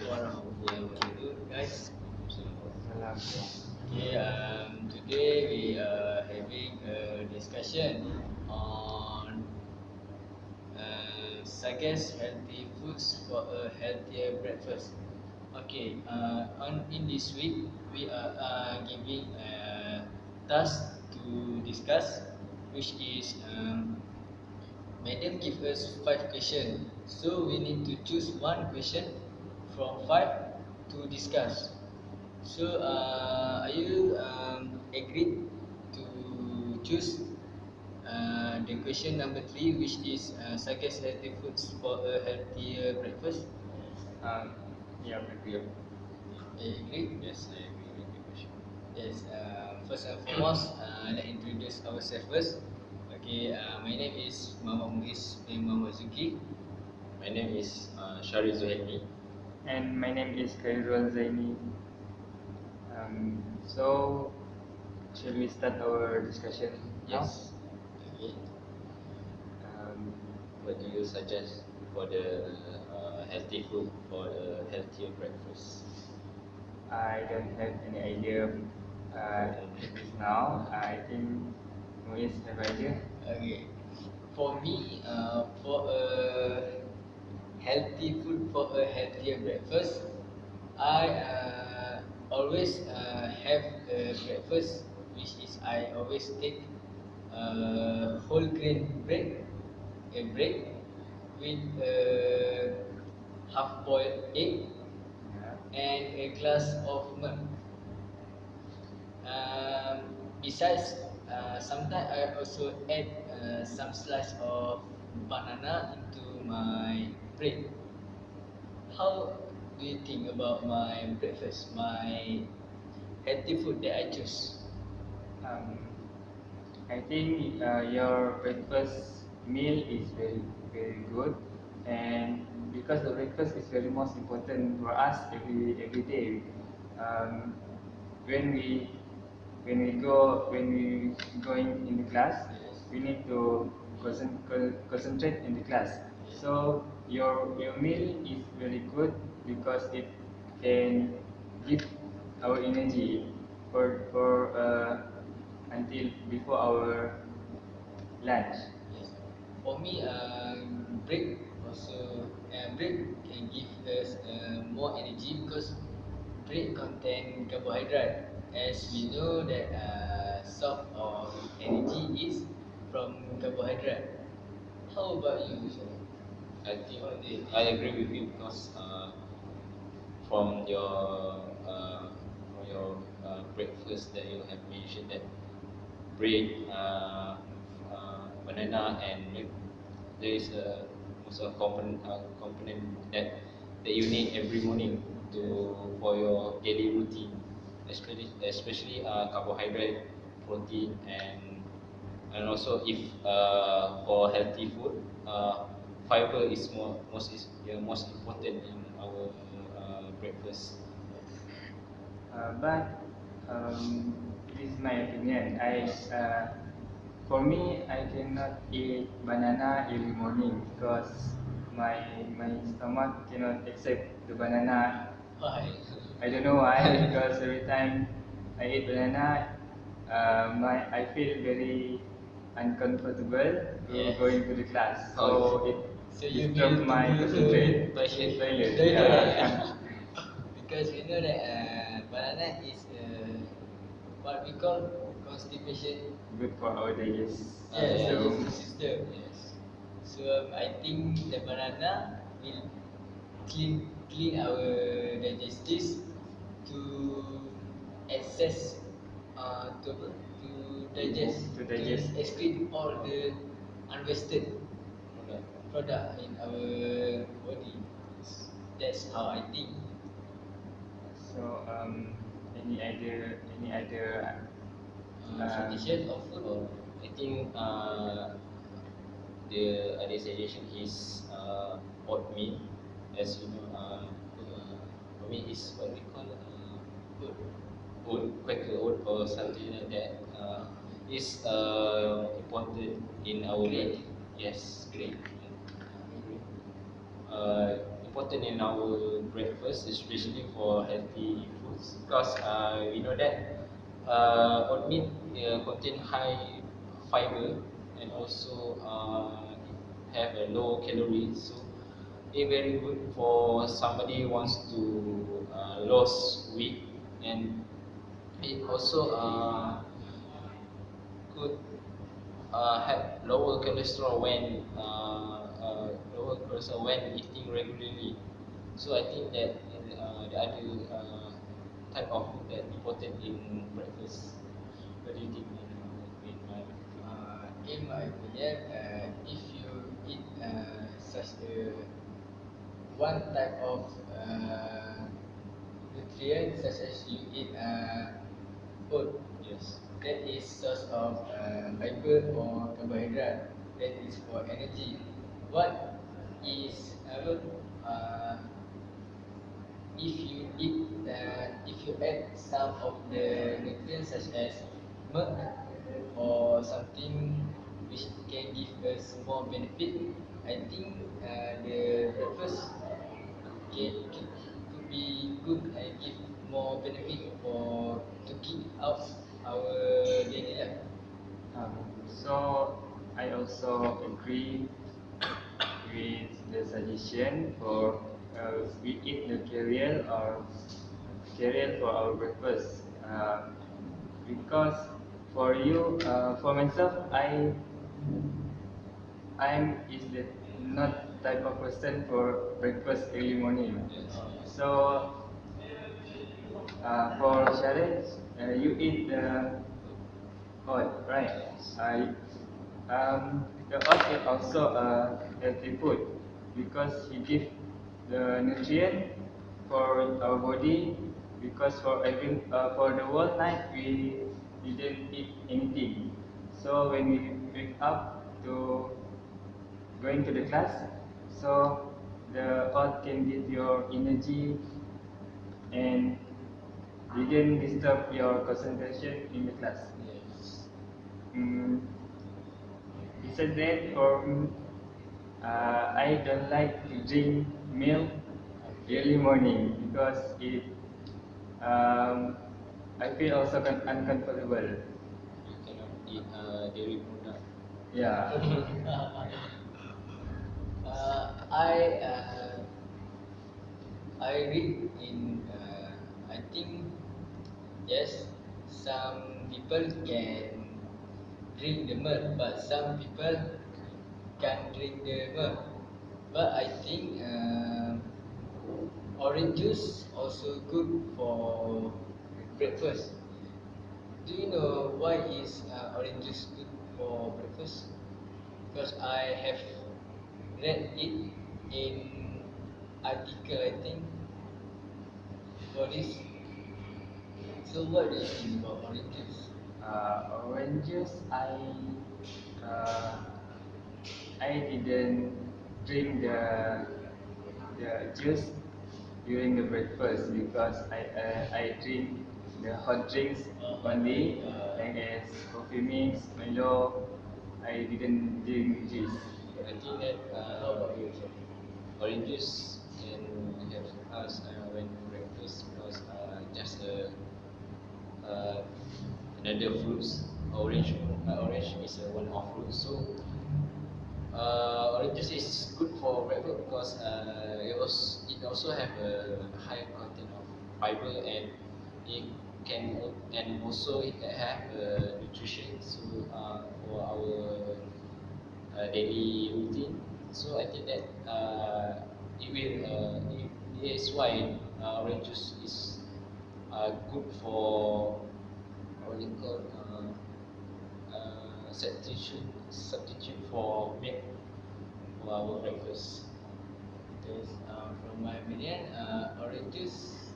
warahmatullahi wabarakatuh, guys. Salam. Okay, today we are having a discussion on suggest healthy foods for a healthier breakfast. Okay, on in this week we are giving a task to discuss, which is Madam give us 5 questions, so we need to choose one question from 5 to discuss. So, are you agreed to choose the question number 3, which is suggest healthy foods for a healthier breakfast? Um, yeah, agree. Agreed? Yes, I agree with the question. Yes. First and foremost, let's introduce ourselves first. Okay. My name is Muhammad Muiz bin Muhammad Zuki. My name is Shari Zuhaimi. And my name is Khairul Zaini. So, should we start our discussion now? Yes. Okay. Um, What do you suggest for the healthy food for a healthier breakfast? I don't have any idea this now. I think Muiz have idea. Okay. For me, for a healthy food for a healthier breakfast, I always have a breakfast, which is I always take whole grain bread, a bread with a half boiled egg Yeah. and a glass of milk. Besides, sometimes I also add some slice of banana into my bread. How do you think about my breakfast, my healthy food that I choose? Um, I think your breakfast meal is very good, and because the breakfast is very most important for us every day. Um, when we when we going in the class, Yes. we need to concentrate in the class. So your meal is very good because it can give our energy for until before our lunch. Yes. For me, bread also bread can give us more energy because bread contain carbohydrate. As we know that source of energy is from carbohydrate. How about you, Shari? I think What do you I think? agree with you because from your breakfast that you have mentioned that bread, banana, and milk, there is a most of component that you need every morning to for your daily routine, especially carbohydrate, protein, and also if for healthy food, fiber is most important in our breakfast. But this is my opinion. For me, I cannot eat banana early morning because my stomach cannot accept the banana. Why? I don't know why. Because every time I eat banana, I feel very uncomfortable to Yes. going to the class. Oh, So it so you disturbs need to my go to concentrate. toilet. Toilet, Toilet. yeah. Because we know that banana is what we call constipation. Good for our digest Yes, Yes, system. digestive system. yes. So I think the banana will clean our digestives to access to digest To to digest. excrete all the unwasted Product. product in our body. That's how I think. So any other Suggestion of food. Oh, I think the other suggestion is oatmeal. As you know, oatmeal is what we call Food. oat, Quaker oat or something like that. Is important in our Great. yes, Great. great. Okay. Important important in our breakfast, especially for healthy foods, because we know that oatmeal contain high fiber and also have a low calories. So it very good for somebody who wants to lose weight, and it also could have lower cholesterol when eating regularly. So I think that the other type of food that important in breakfast. What do you think in my In my opinion, if you eat such a one type of nutrient, such as you eat oat, yes, that is source of fiber or carbohydrate. That is for energy. What is if you eat if you add some of the nutrients such as milk or something which can give us more benefit, I think the breakfast could be good and give more benefit for to kick out our daily life. So I also agree with the suggestion for we eat the cereal for our breakfast. Because for myself, I'm is the not type of person for breakfast early morning. yes. So for Sharon, you eat the oat, right? Yes. The oat is also a healthy food because it gives the nutrient for our body. Because for the whole night we didn't eat anything. So when we wake up to going to the class, so the oat can give your energy and didn't disturb your concentration in the class. Yes. Mm, besides that, I don't like to drink milk early Okay. morning because um, I feel also uncomfortable. You cannot eat dairy product. Yeah. I I read in I think yes, some people can drink the milk, but some people can't drink the milk. But I think orange juice also good for breakfast. Do you know why is orange juice good for breakfast? Because I have read it in article, I think, for this. So what do you think about orange juice? Oranges, uh, I didn't drink the juice during the breakfast because I drink the hot drinks Hot drink. only, like as coffee mix, Milo. I didn't drink juice. I think that How about you, sir? orange juice can help us when breakfast because just uh, another fruits. Orange is one of fruits. So orange juice is good for breakfast because it also have a high content of fiber, and and also it have nutrition so for our daily routine. So I think that it is why orange juice is good for what you call substitute for milk for our breakfast. Yes, from my opinion, orange juice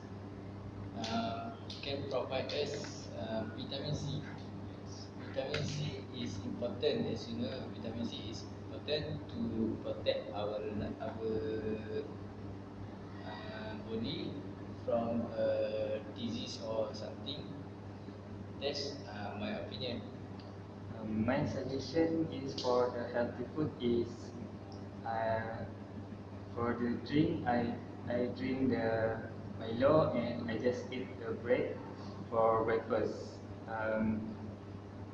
can provide us vitamin C. Yes. Vitamin C is important, as you know. Vitamin C is important to protect our body from disease or something. That's my opinion. My suggestion is for the healthy food is uh, for the drink, I drink the Milo and I just eat the bread for breakfast.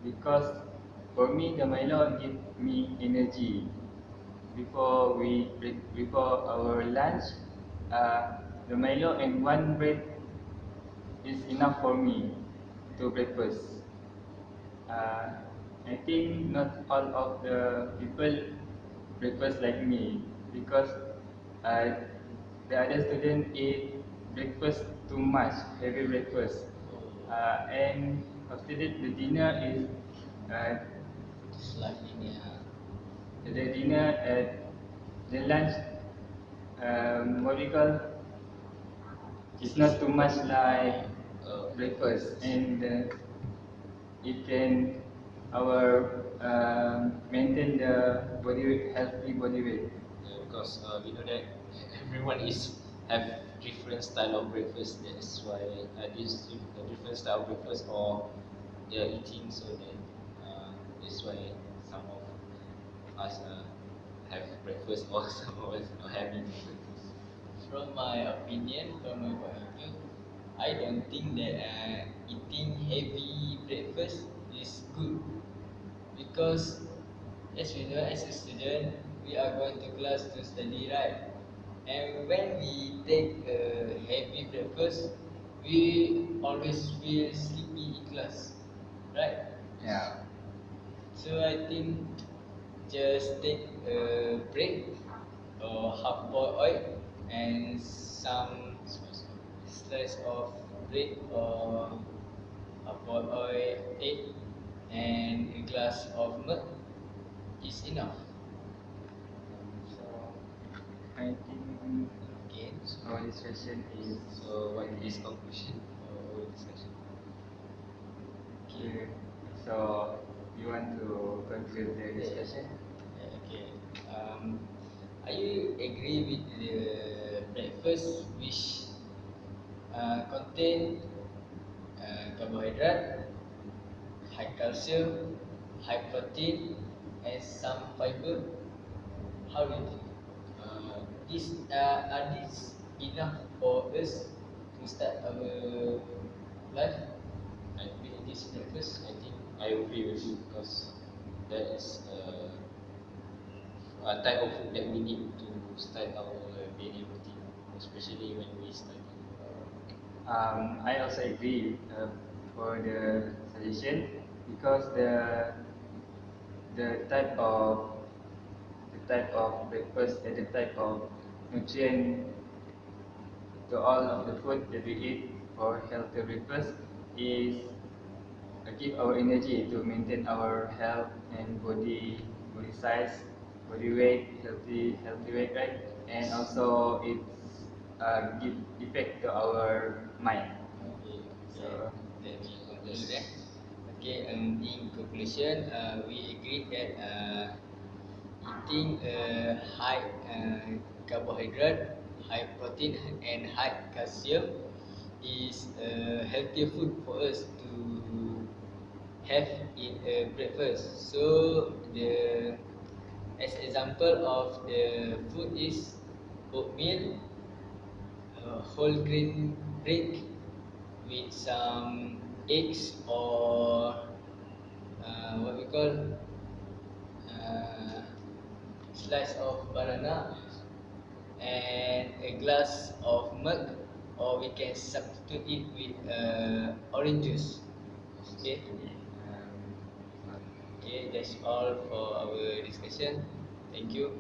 Because for me the Milo give me energy. Before our lunch, the Milo and one bread is enough for me to breakfast. Uh, I think not all of the people breakfast like me because uh, the other student eat breakfast too much, heavy breakfast. And after that, the dinner is uh, Slightly, yeah. the dinner at the lunch. What we call it's not too much like breakfast, and it can our maintain the healthy body weight. Because we know that everyone is have different style of breakfast. That's why this different style of breakfast or they are eating. So then that's why some of us have breakfast or some of us not having breakfast. From my opinion, from my point of view, I don't think that eating heavy breakfast is good because, as we know, as a student, we are going to class to study, right? And when we take a heavy breakfast, we always feel sleepy in class, right? Yeah. So I think just take a break or half boiled oil and some slice of bread or half boiled oil, egg, and a glass of milk is enough. So I think Okay. our discussion is So what is very conclusion for our discussion? Okay. good. So you want to conclude the Yeah. discussion? Okay. Are you agree with the breakfast which contain carbohydrate, high calcium, high protein, and some fiber? How do you think? Are these enough for us to start our life I, with this breakfast? I think I agree with you because that is a type of food that we need to start our daily routine, especially when we study. I also agree for the suggestion because the type of breakfast and the type of nutrient to all of the food that we eat for healthy breakfast is give our energy to maintain our health and body size, body weight, healthy weight, right? And also it's give effect to our mind. Okay, okay. So Let me conclude. Yes. Okay. In conclusion, we agreed that eating high carbohydrate, high protein, and high calcium is a healthy food for us to have in a breakfast. So the as example of the food is oatmeal, whole grain bread with some eggs or what we call uh, slice of banana and a glass of milk, or we can substitute it with orange juice. Okay, um, okay, that's all for our discussion. Thank you.